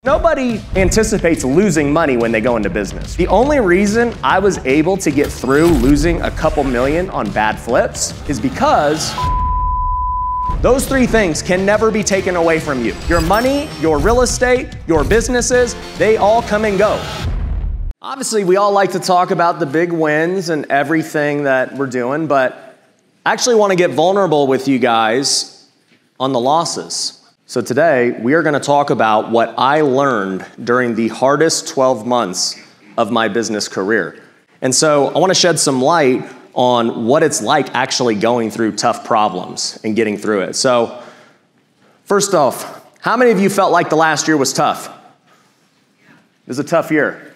Nobody anticipates losing money when they go into business. The only reason I was able to get through losing a couple million on bad flips is because those three things can never be taken away from you. Your money, your real estate, your businesses, they all come and go. Obviously, we all like to talk about the big wins and everything that we're doing, but I actually want to get vulnerable with you guys on the losses. So today, we are going to talk about what I learned during the hardest 12 months of my business career. And so I want to shed some light on what it's like actually going through tough problems and getting through it. So first off, how many of you felt like the last year was tough? It was a tough year,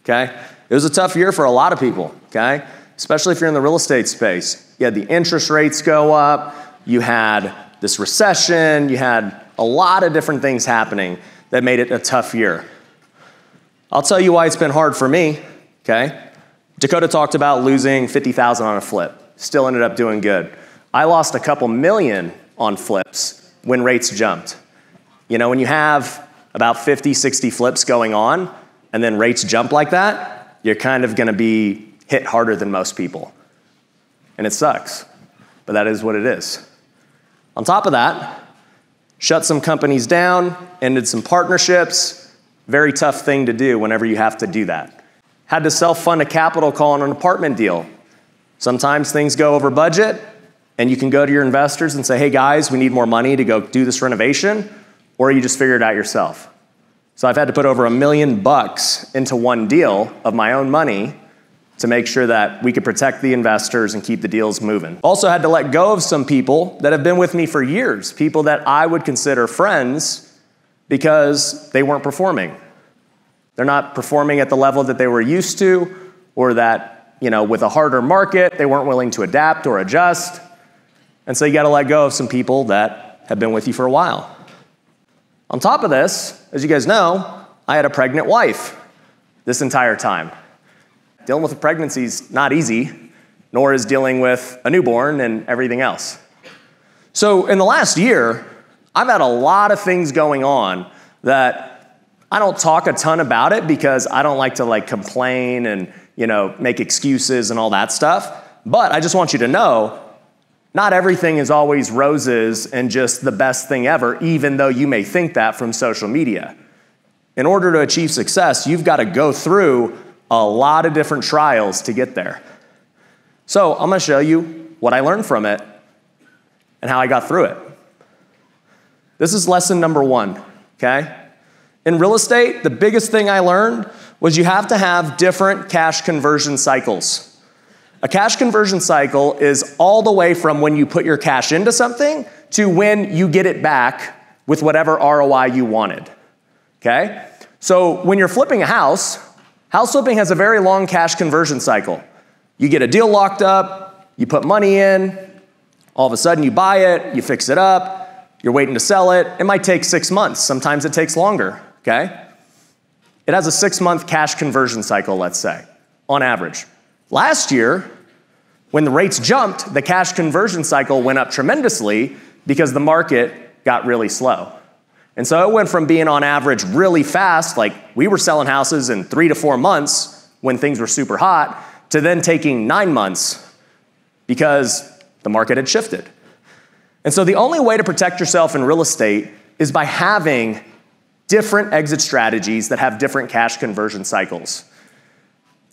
okay? It was a tough year for a lot of people, okay? Especially if you're in the real estate space. You had the interest rates go up, you had this recession, you had a lot of different things happening that made it a tough year. I'll tell you why it's been hard for me, okay? Dakota talked about losing $50,000 on a flip. Still ended up doing good. I lost a couple million on flips when rates jumped. You know, when you have about 50, 60 flips going on and then rates jump like that, you're kind of gonna be hit harder than most people. And it sucks, but that is what it is. On top of that, shut some companies down, ended some partnerships. Very tough thing to do whenever you have to do that. Had to self-fund a capital call on an apartment deal. Sometimes things go over budget, and you can go to your investors and say, hey guys, we need more money to go do this renovation, or you just figure it out yourself. So I've had to put over $1 million into one deal of my own money to make sure that we could protect the investors and keep the deals moving. Also had to let go of some people that have been with me for years, people that I would consider friends because they weren't performing. They're not performing at the level that they were used to, or that, you know, with a harder market, they weren't willing to adapt or adjust. And so you gotta let go of some people that have been with you for a while. On top of this, as you guys know, I had a pregnant wife this entire time. Dealing with a pregnancy is not easy, nor is dealing with a newborn and everything else. So in the last year, I've had a lot of things going on that I don't talk a ton about it because I don't like to complain and, you know, make excuses and all that stuff. But I just want you to know, not everything is always roses and just the best thing ever, even though you may think that from social media. In order to achieve success, you've got to go through a lot of different trials to get there. So I'm gonna show you what I learned from it and how I got through it. This is lesson number 1, okay? In real estate, the biggest thing I learned was you have to have different cash conversion cycles. A cash conversion cycle is all the way from when you put your cash into something to when you get it back with whatever ROI you wanted, okay? So when you're flipping a house flipping has a very long cash conversion cycle. You get a deal locked up, you put money in, all of a sudden you buy it, you fix it up, you're waiting to sell it. It might take 6 months. Sometimes it takes longer, okay? It has a 6-month cash conversion cycle, let's say, on average. Last year, when the rates jumped, the cash conversion cycle went up tremendously because the market got really slow. And so it went from being on average really fast, like we were selling houses in 3 to 4 months when things were super hot, to then taking 9 months because the market had shifted. And so the only way to protect yourself in real estate is by having different exit strategies that have different cash conversion cycles.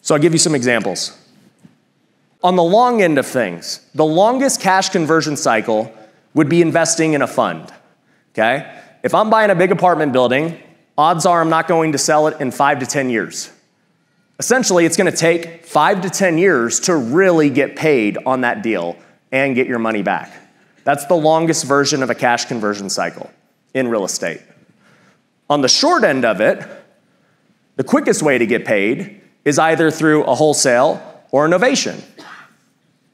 So I'll give you some examples. On the long end of things, the longest cash conversion cycle would be investing in a fund, okay? If I'm buying a big apartment building, odds are I'm not going to sell it in 5 to 10 years. Essentially, it's gonna take 5 to 10 years to really get paid on that deal and get your money back. That's the longest version of a cash conversion cycle in real estate. On the short end of it, the quickest way to get paid is either through a wholesale or a novation,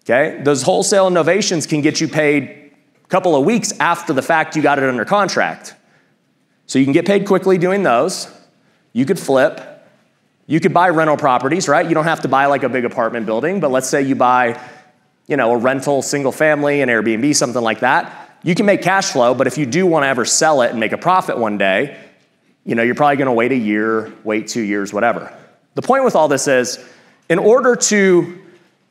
okay? Those wholesale and novations can get you paid a couple of weeks after the fact you got it under contract. So you can get paid quickly doing those. You could flip. You could buy rental properties, right? You don't have to buy like a big apartment building, but let's say you buy, you know, a rental, single family, an Airbnb, something like that. You can make cash flow, but if you do want to ever sell it and make a profit one day, You're probably gonna wait a year, wait 2 years, whatever. The point with all this is, in order to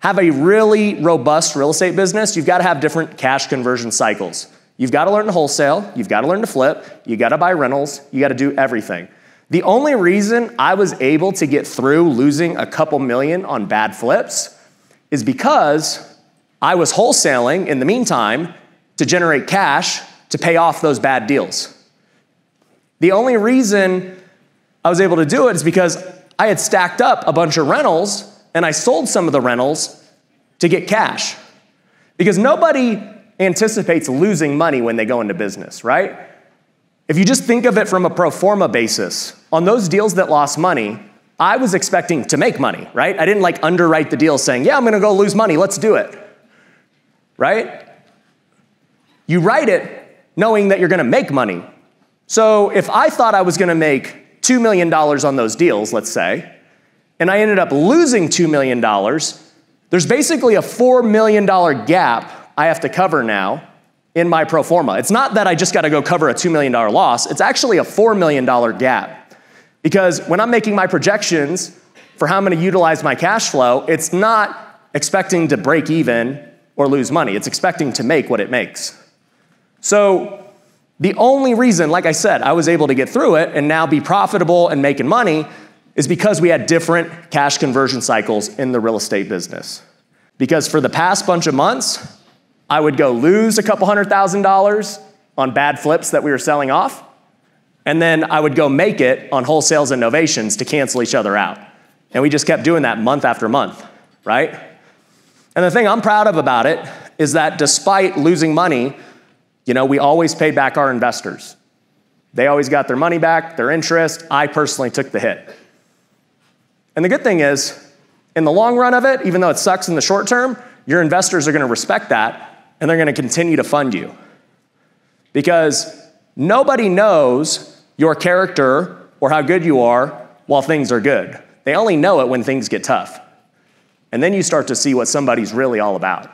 have a really robust real estate business, you've gotta have different cash conversion cycles. You've gotta learn to wholesale, you've gotta learn to flip, you gotta buy rentals, you gotta do everything. The only reason I was able to get through losing a couple million on bad flips is because I was wholesaling in the meantime to generate cash to pay off those bad deals. The only reason I was able to do it is because I had stacked up a bunch of rentals and I sold some of the rentals to get cash. Because nobody anticipates losing money when they go into business, right? If you just think of it from a pro forma basis, on those deals that lost money, I was expecting to make money, right? I didn't underwrite the deal saying, yeah, I'm gonna go lose money, let's do it, right? You write it knowing that you're gonna make money. So if I thought I was gonna make $2 million on those deals, let's say, and I ended up losing $2 million, there's basically a $4 million gap I have to cover now in my pro forma. It's not that I just gotta go cover a $2 million loss, it's actually a $4 million gap. Because when I'm making my projections for how I'm gonna utilize my cash flow, it's not expecting to break even or lose money, it's expecting to make what it makes. So the only reason, like I said, I was able to get through it and now be profitable and making money is because we had different cash conversion cycles in the real estate business. Because for the past bunch of months, I would go lose a couple $100,000 on bad flips that we were selling off, and then I would go make it on wholesales and novations to cancel each other out. And we just kept doing that month after month, right? And the thing I'm proud of about it is that despite losing money, we always paid back our investors. They always got their money back, their interest. I personally took the hit. And the good thing is, in the long run of it, even though it sucks in the short term, your investors are gonna respect that and they're gonna continue to fund you. Because nobody knows your character or how good you are while things are good. They only know it when things get tough. And then you start to see what somebody's really all about.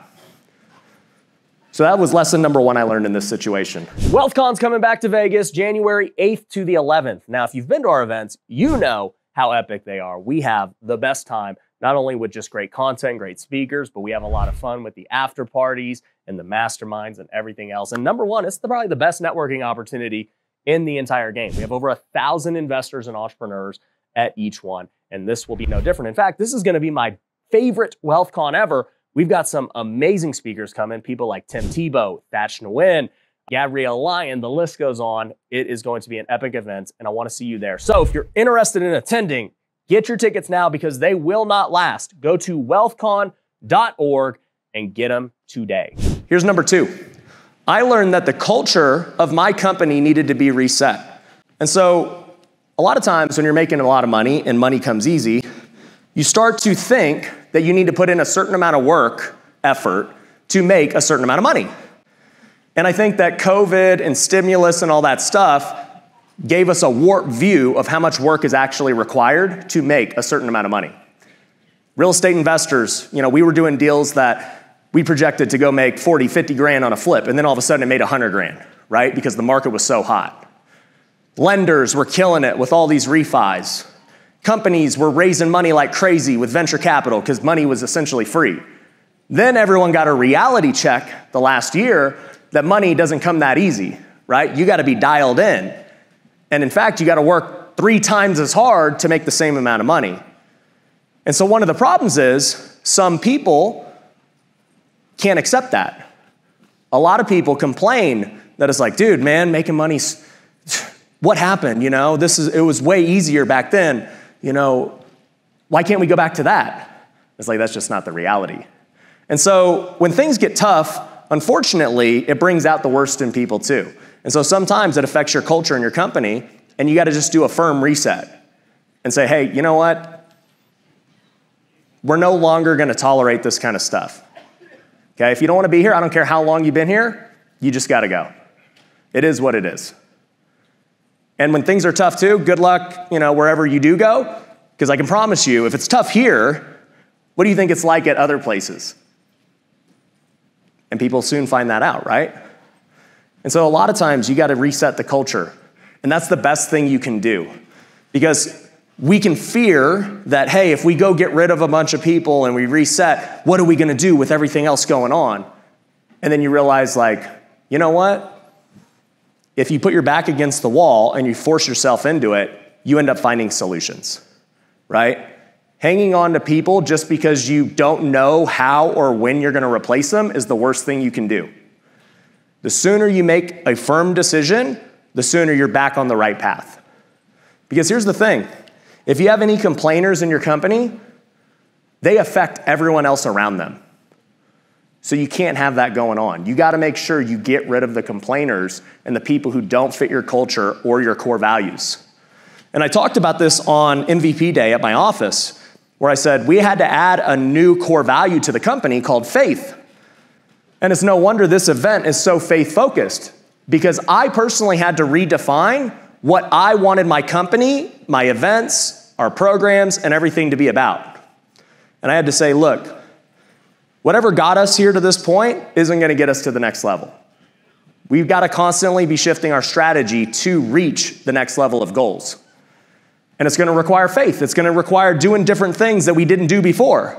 So that was lesson number 1 I learned in this situation. WealthCon's coming back to Vegas, January 8th to the 11th. Now, if you've been to our events, you know how epic they are. We have the best time, not only with just great content, great speakers, but we have a lot of fun with the after parties and the masterminds and everything else. And number 1, it's probably the best networking opportunity in the entire game. We have over 1,000 investors and entrepreneurs at each one, and this will be no different. In fact, this is gonna be my favorite WealthCon ever. We've got some amazing speakers coming, people like Tim Tebow, Thach Nguyen, Gabrielle Lyon, the list goes on. It is going to be an epic event, and I wanna see you there. So if you're interested in attending, get your tickets now because they will not last. Go to wealthcon.org and get them today. Here's number 2. I learned that the culture of my company needed to be reset. And so a lot of times when you're making a lot of money and money comes easy, you start to think that you need to put in a certain amount of work, effort, to make a certain amount of money. And I think that COVID and stimulus and all that stuff gave us a warped view of how much work is actually required to make a certain amount of money. Real estate investors, we were doing deals that we projected to go make 40, 50 grand on a flip, and then all of a sudden it made 100 grand, right? Because the market was so hot. Lenders were killing it with all these refis. Companies were raising money like crazy with venture capital because money was essentially free. Then everyone got a reality check the last year that money doesn't come that easy, right? You gotta be dialed in. And in fact, you gotta work 3 times as hard to make the same amount of money. And so one of the problems is some people can't accept that. A lot of people complain that it's like, dude, man, making money, what happened? It was way easier back then. Why can't we go back to that? It's like, that's just not the reality. And so when things get tough, unfortunately, it brings out the worst in people too. And so sometimes it affects your culture and your company, and you gotta just do a firm reset and say, hey, you know what? We're no longer gonna tolerate this kind of stuff. Okay, if you don't wanna be here, I don't care how long you've been here, you just gotta go. It is what it is. And when things are tough too, good luck, wherever you do go, because I can promise you, if it's tough here, what do you think it's like at other places? And people soon find that out, right? And so a lot of times you gotta reset the culture. And that's the best thing you can do. Because we can fear that, hey, if we go get rid of a bunch of people and we reset, what are we going to do with everything else going on? And then you realize, like, you know what? If you put your back against the wall and you force yourself into it, you end up finding solutions, right? Hanging on to people just because you don't know how or when you're going to replace them is the worst thing you can do. The sooner you make a firm decision, the sooner you're back on the right path. Because here's the thing. If you have any complainers in your company, they affect everyone else around them. So you can't have that going on. You got to make sure you get rid of the complainers and the people who don't fit your culture or your core values. And I talked about this on MVP Day at my office, where I said we had to add a new core value to the company called faith. And it's no wonder this event is so faith-focused, because I personally had to redefine what I wanted my company, my events, our programs, and everything to be about. And I had to say, look, whatever got us here to this point isn't going to get us to the next level. We've got to constantly be shifting our strategy to reach the next level of goals. And it's going to require faith. It's going to require doing different things that we didn't do before.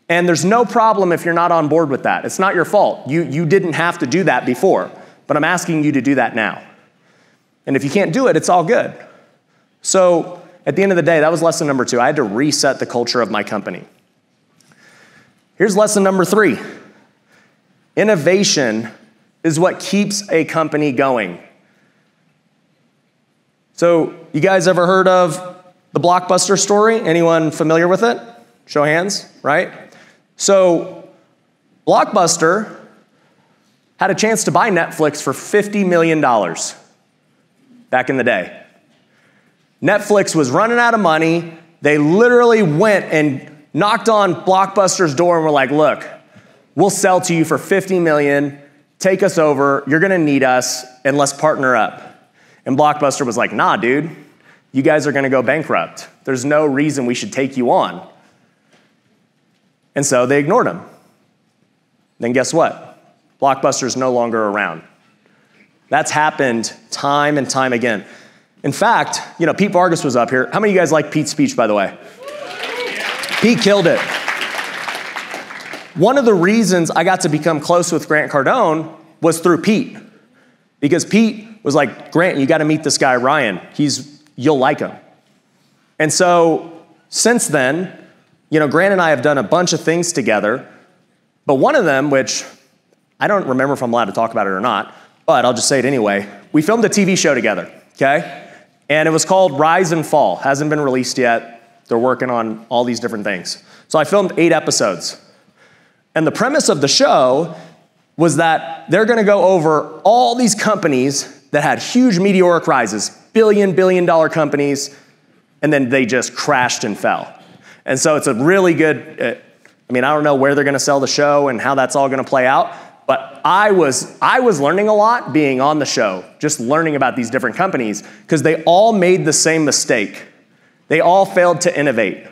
And there's no problem if you're not on board with that. It's not your fault. You didn't have to do that before, but I'm asking you to do that now. And if you can't do it, it's all good. So at the end of the day, that was lesson number 2. I had to reset the culture of my company. Here's lesson number 3. Innovation is what keeps a company going. So you guys ever heard of the Blockbuster story? Anyone familiar with it? Show of hands, right? So Blockbuster had a chance to buy Netflix for $50 million back in the day. Netflix was running out of money. They literally went and knocked on Blockbuster's door and were like, look, we'll sell to you for $50 million. Take us over. You're going to need us, and let's partner up. And Blockbuster was like, nah, dude, you guys are going to go bankrupt. There's no reason we should take you on. And so they ignored him. Then guess what? Blockbuster's no longer around. That's happened time and time again. In fact, Pete Vargas was up here. How many of you guys like Pete's speech, by the way? Pete killed it. One of the reasons I got to become close with Grant Cardone was through Pete. Because Pete was like, Grant, you got to meet this guy, Ryan. You'll like him. And so since then, Grant and I have done a bunch of things together. But one of them, which I don't remember if I'm allowed to talk about it or not, but I'll just say it anyway. We filmed a TV show together, okay? And it was called Rise and Fall. Hasn't been released yet. They're working on all these different things. So I filmed 8 episodes. And the premise of the show was that they're going to go over all these companies that had huge meteoric rises, billion-dollar companies, and then they just crashed and fell. And so it's a really good, I don't know where they're going to sell the show and how that's all going to play out, but I was learning a lot being on the show, just learning about these different companies, because they all made the same mistake. They all failed to innovate.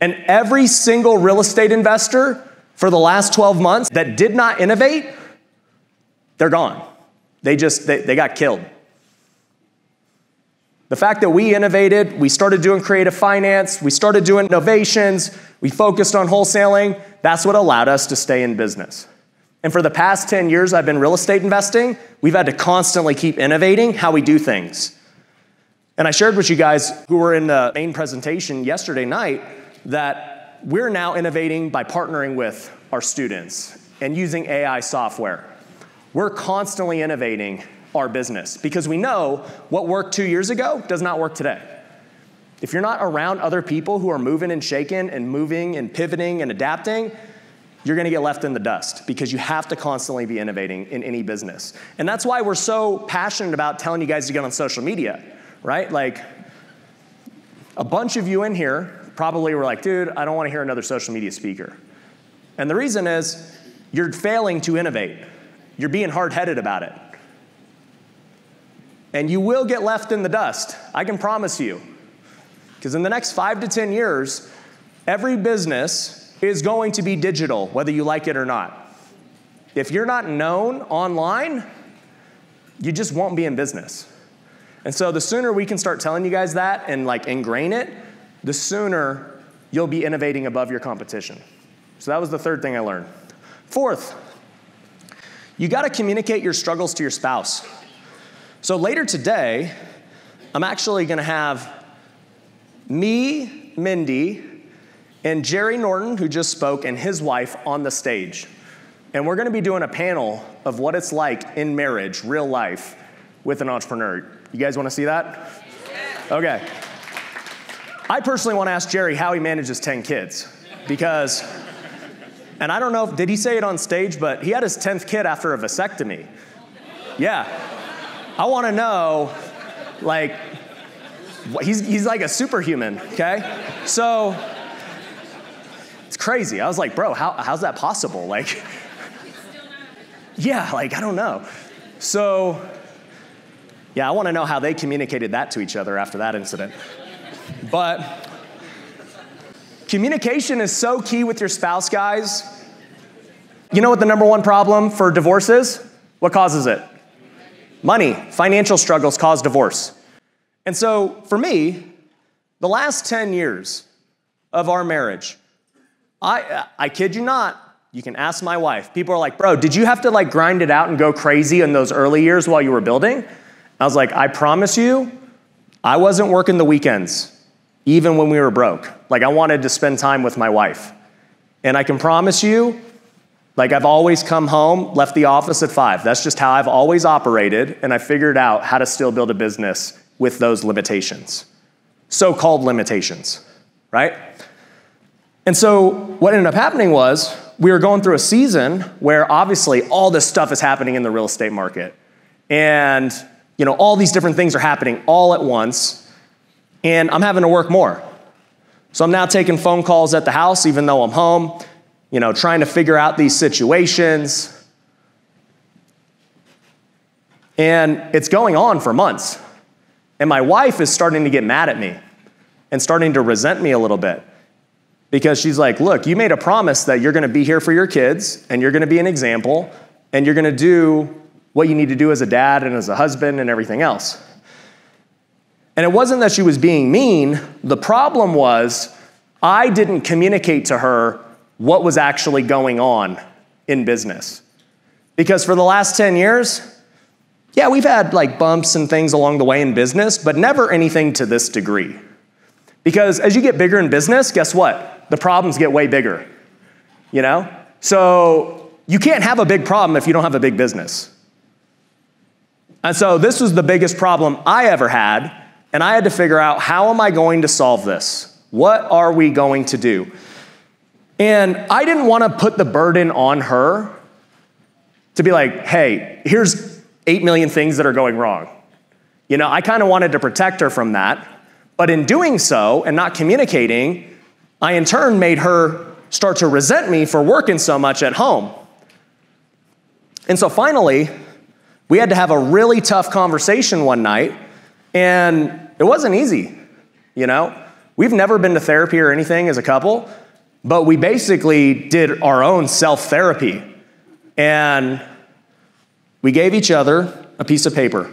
And every single real estate investor for the last 12 months that did not innovate, they're gone. They got killed. The fact that we innovated, we started doing creative finance, we started doing innovations, we focused on wholesaling, that's what allowed us to stay in business. And for the past 10 years I've been real estate investing, we've had to constantly keep innovating how we do things. And I shared with you guys who were in the main presentation yesterday night that we're now innovating by partnering with our students and using AI software. We're constantly innovating our business because we know what worked 2 years ago does not work today. If you're not around other people who are moving and shaking and moving and pivoting and adapting, you're going to get left in the dust because you have to constantly be innovating in any business. And that's why we're so passionate about telling you guys to get on social media, right? Like, a bunch of you in here probably were like, dude, I don't want to hear another social media speaker. And the reason is you're failing to innovate. You're being hard-headed about it. And you will get left in the dust, I can promise you. Because in the next 5 to 10 years, every business is going to be digital, whether you like it or not. If you're not known online, you just won't be in business. And so the sooner we can start telling you guys that and like ingrain it, the sooner you'll be innovating above your competition. So that was the third thing I learned. Fourth, you gotta communicate your struggles to your spouse. So later today, I'm actually gonna have me, Mindy, and Jerry Norton, who just spoke, and his wife on the stage. And we're gonna be doing a panel of what it's like in marriage, real life, with an entrepreneur. You guys wanna see that? Okay. I personally wanna ask Jerry how he manages 10 kids, because, and I don't know, did he say it on stage, but he had his 10th kid after a vasectomy. Yeah. I wanna know, like, he's like a superhuman, okay? So, it's crazy. I was like, bro, how's that possible? Like, yeah, like, I don't know. So, yeah, I want to know how they communicated that to each other after that incident. But communication is so key with your spouse, guys. You know what the number one problem for divorce is? What causes it? Money. Financial struggles cause divorce. And so, for me, the last 10 years of our marriage, I kid you not, you can ask my wife. People are like, bro, did you have to like grind it out and go crazy in those early years while you were building? I was like, I promise you, I wasn't working the weekends, even when we were broke. Like, I wanted to spend time with my wife. And I can promise you, like, I've always come home, left the office at 5. That's just how I've always operated, and I figured out how to still build a business with those limitations. So-called limitations, right? And so what ended up happening was we were going through a season where obviously all this stuff is happening in the real estate market. And all these different things are happening all at once, and I'm having to work more. So I'm now taking phone calls at the house, even though I'm home, trying to figure out these situations. And it's going on for months. And my wife is starting to get mad at me and starting to resent me a little bit, because she's like, look, you made a promise that you're gonna be here for your kids, and you're gonna be an example, and you're gonna do what you need to do as a dad and as a husband and everything else. And it wasn't that she was being mean. The problem was I didn't communicate to her what was actually going on in business. Because for the last 10 years, yeah, we've had like bumps and things along the way in business, but never anything to this degree. Because as you get bigger in business, guess what? The problems get way bigger, So you can't have a big problem if you don't have a big business. And so this was the biggest problem I ever had, and I had to figure out, how am I going to solve this? What are we going to do? And I didn't want to put the burden on her to be like, hey, here's 8 million things that are going wrong. I kind of wanted to protect her from that. But in doing so and not communicating, I in turn made her start to resent me for working so much at home. And so finally, we had to have a really tough conversation one night, and it wasn't easy, We've never been to therapy or anything as a couple, but we basically did our own self-therapy. And we gave each other a piece of paper,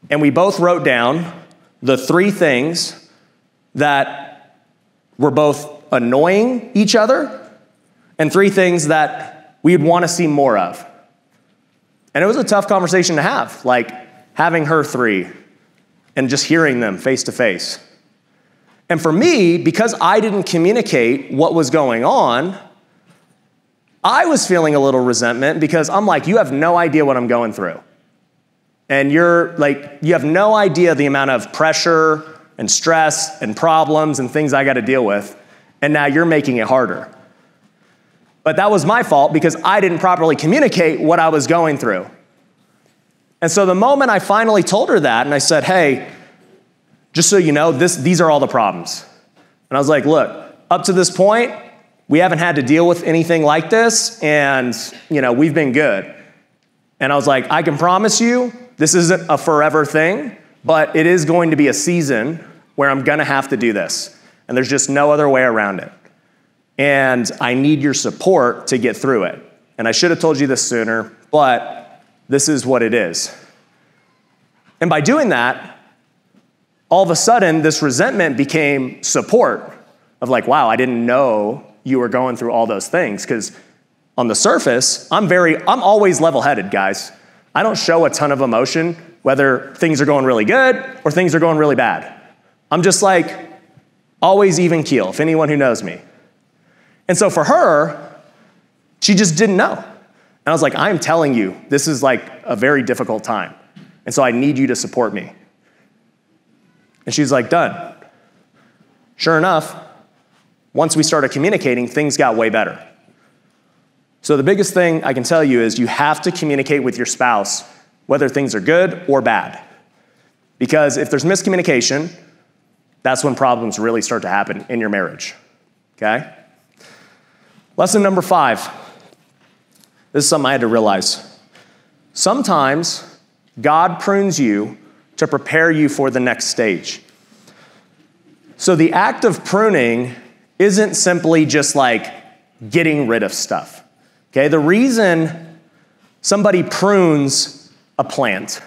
and we both wrote down the 3 things that were both annoying each other and 3 things that we'd want to see more of. And it was a tough conversation to have, like having her 3 and just hearing them face to face. And for me, because I didn't communicate what was going on, I was feeling a little resentment, because I'm like, you have no idea what I'm going through. And you have no idea the amount of pressure and stress and problems and things I got to deal with. And now you're making it harder. But that was my fault, because I didn't properly communicate what I was going through. And so the moment I finally told her that, and I said, hey, just so you know, these are all the problems. And I was like, look, up to this point, we haven't had to deal with anything like this, and we've been good. And I was like, I can promise you, this isn't a forever thing, but it is going to be a season where I'm gonna have to do this. And there's just no other way around it. And I need your support to get through it. And I should have told you this sooner, but this is what it is. And by doing that, all of a sudden, this resentment became support of like, wow, I didn't know you were going through all those things. Because on the surface, I'm always level-headed, guys. I don't show a ton of emotion, whether things are going really good or things are going really bad. I'm just like, always even keel, if anyone who knows me. And so for her, she just didn't know. And I was like, I'm telling you, this is like a very difficult time. And so I need you to support me. And she's like, done. Sure enough, once we started communicating, things got way better. So the biggest thing I can tell you is you have to communicate with your spouse, whether things are good or bad. Because if there's miscommunication, that's when problems really start to happen in your marriage, okay? Lesson number 5. This is something I had to realize. Sometimes God prunes you to prepare you for the next stage. So the act of pruning isn't simply just like getting rid of stuff, okay? The reason somebody prunes a plant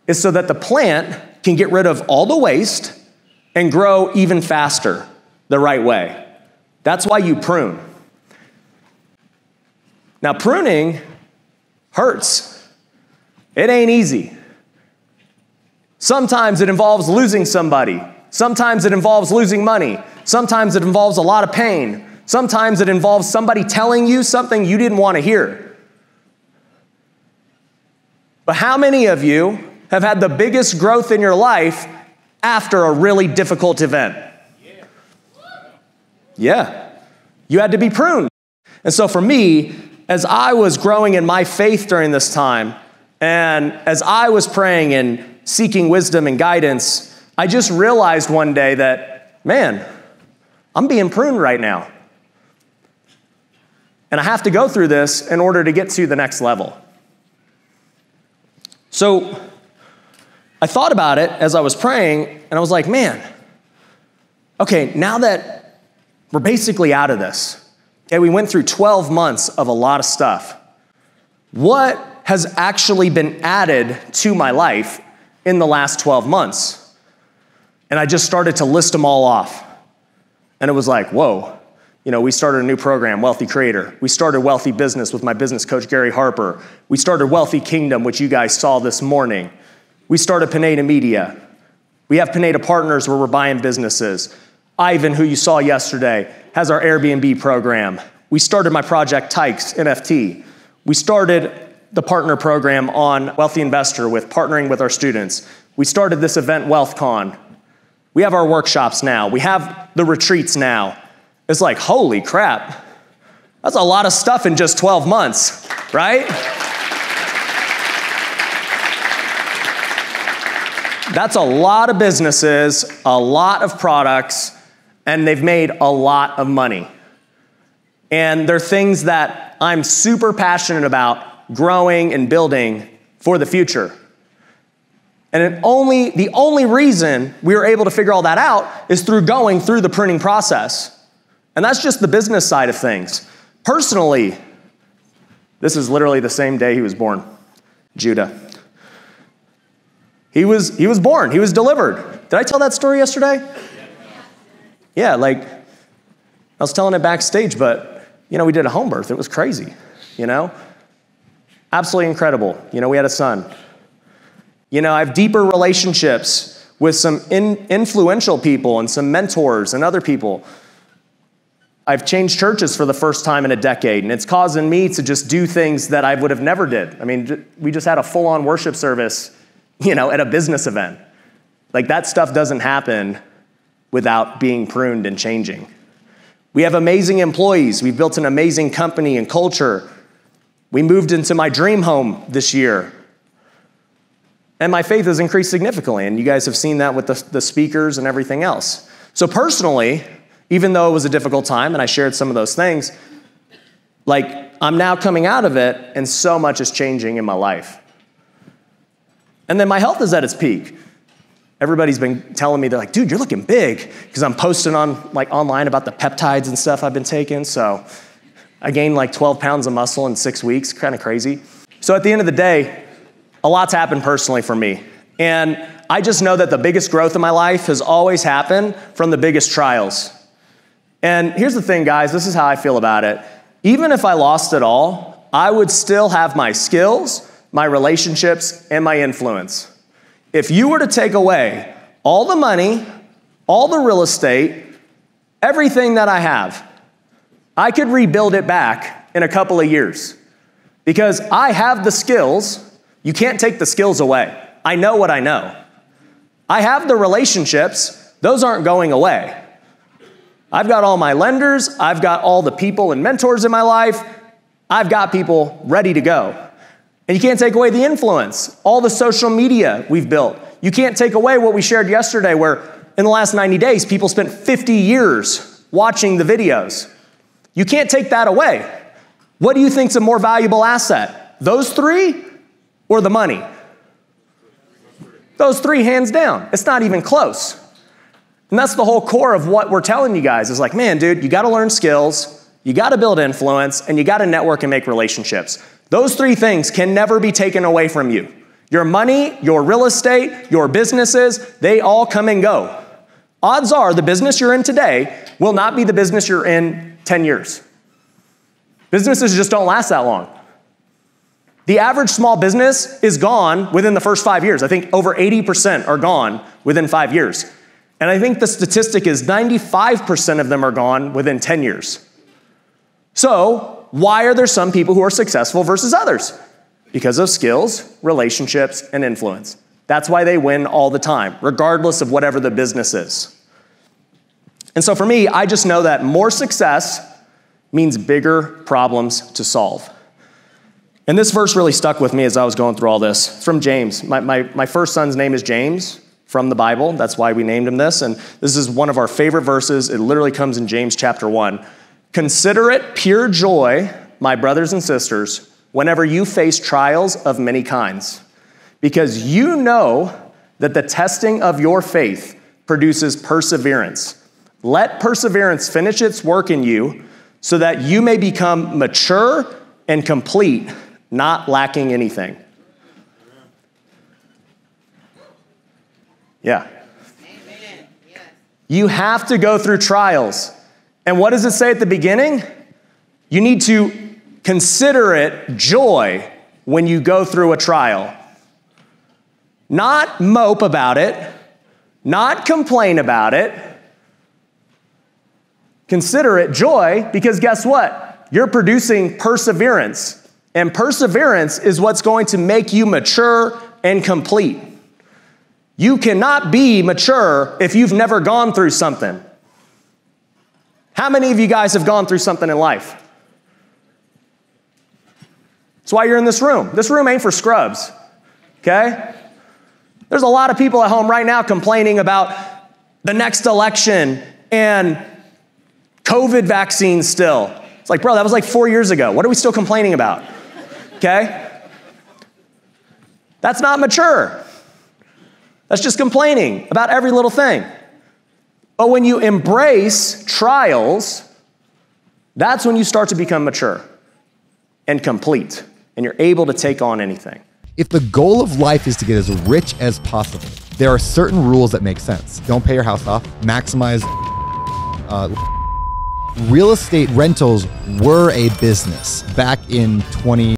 is so that the plant can get rid of all the waste and grow even faster the right way. That's why you prune. Now, pruning hurts. It ain't easy. Sometimes it involves losing somebody. Sometimes it involves losing money. Sometimes it involves a lot of pain. Sometimes it involves somebody telling you something you didn't want to hear. But how many of you have had the biggest growth in your life after a really difficult event? Yeah. You had to be pruned. And so for me, as I was growing in my faith during this time, and as I was praying and seeking wisdom and guidance, I just realized one day that, man, I'm being pruned right now. And I have to go through this in order to get to the next level. So I thought about it as I was praying, and I was like, man, okay, now that we're basically out of this, okay, we went through 12 months of a lot of stuff. What has actually been added to my life in the last 12 months? And I just started to list them all off. And it was like, whoa. You know, we started a new program, Wealthy Creator. We started Wealthy Business with my business coach, Gary Harper. We started Wealthy Kingdom, which you guys saw this morning. We started Pineda Media. We have Pineda Partners where we're buying businesses. Ivan, who you saw yesterday, has our Airbnb program. We started my project Tykes NFT. We started the partner program on Wealthy Investor with partnering with our students. We started this event, WealthCon. We have our workshops now. We have the retreats now. It's like, holy crap. That's a lot of stuff in just 12 months, right? That's a lot of businesses, a lot of products, and they've made a lot of money. And they're things that I'm super passionate about growing and building for the future. And the only reason we were able to figure all that out is through going through the pruning process. And that's just the business side of things. Personally, this is literally the same day he was born, Judah. He was born, he was delivered. Did I tell that story yesterday? Yeah, like, I was telling it backstage, but, you know, we did a home birth. It was crazy, you know? Absolutely incredible. You know, we had a son. You know, I have deeper relationships with some influential people and some mentors and other people. I've changed churches for the first time in a decade, and it's causing me to just do things that I would have never did. I mean, we just had a full-on worship service, you know, at a business event. Like, that stuff doesn't happen without being pruned and changing. We have amazing employees. We've built an amazing company and culture. We moved into my dream home this year. And my faith has increased significantly, and you guys have seen that with the speakers and everything else. So personally, even though it was a difficult time, and I shared some of those things, like, I'm now coming out of it, and so much is changing in my life. And then my health is at its peak. Everybody's been telling me, they're like, dude, you're looking big, because I'm posting online about the peptides and stuff I've been taking, so I gained like 12 pounds of muscle in 6 weeks, kind of crazy. So at the end of the day, a lot's happened personally for me. And I just know that the biggest growth in my life has always happened from the biggest trials. And here's the thing, guys, this is how I feel about it. Even if I lost it all, I would still have my skills, my relationships, and my influence. If you were to take away all the money, all the real estate, everything that I have, I could rebuild it back in a couple of years. Because I have the skills. You can't take the skills away. I know what I know. I have the relationships. Those aren't going away. I've got all my lenders. I've got all the people and mentors in my life. I've got people ready to go. And you can't take away the influence, all the social media we've built. You can't take away what we shared yesterday where in the last 90 days, people spent 50 years watching the videos. You can't take that away. What do you think is a more valuable asset? Those three or the money? Those three, hands down. It's not even close. And that's the whole core of what we're telling you guys is like, man, dude, you got to learn skills, you got to build influence, and you got to network and make relationships. Those three things can never be taken away from you. Your money, your real estate, your businesses, they all come and go. Odds are the business you're in today will not be the business you're in 10 years. Businesses just don't last that long. The average small business is gone within the first 5 years. I think over 80% are gone within 5 years. And I think the statistic is 95% of them are gone within 10 years. So why are there some people who are successful versus others? Because of skills, relationships, and influence. That's why they win all the time, regardless of whatever the business is. And so for me, I just know that more success means bigger problems to solve. And this verse really stuck with me as I was going through all this. It's from James. My first son's name is James from the Bible. That's why we named him this. And this is one of our favorite verses. It literally comes in James chapter 1. Consider it pure joy, my brothers and sisters, whenever you face trials of many kinds, because you know that the testing of your faith produces perseverance. Let perseverance finish its work in you so that you may become mature and complete, not lacking anything. Yeah. Amen. Yes. You have to go through trials. And what does it say at the beginning? You need to consider it joy when you go through a trial. Not mope about it, not complain about it. Consider it joy because guess what? You're producing perseverance. And perseverance is what's going to make you mature and complete. You cannot be mature if you've never gone through something. How many of you guys have gone through something in life? That's why you're in this room. This room ain't for scrubs, okay? There's a lot of people at home right now complaining about the next election and COVID vaccines still. It's like, bro, that was like 4 years ago. What are we still complaining about? Okay? That's not mature. That's just complaining about every little thing. But when you embrace trials, that's when you start to become mature and complete, and you're able to take on anything. If the goal of life is to get as rich as possible, there are certain rules that make sense. Don't pay your house off, maximize. Real estate rentals were a business back in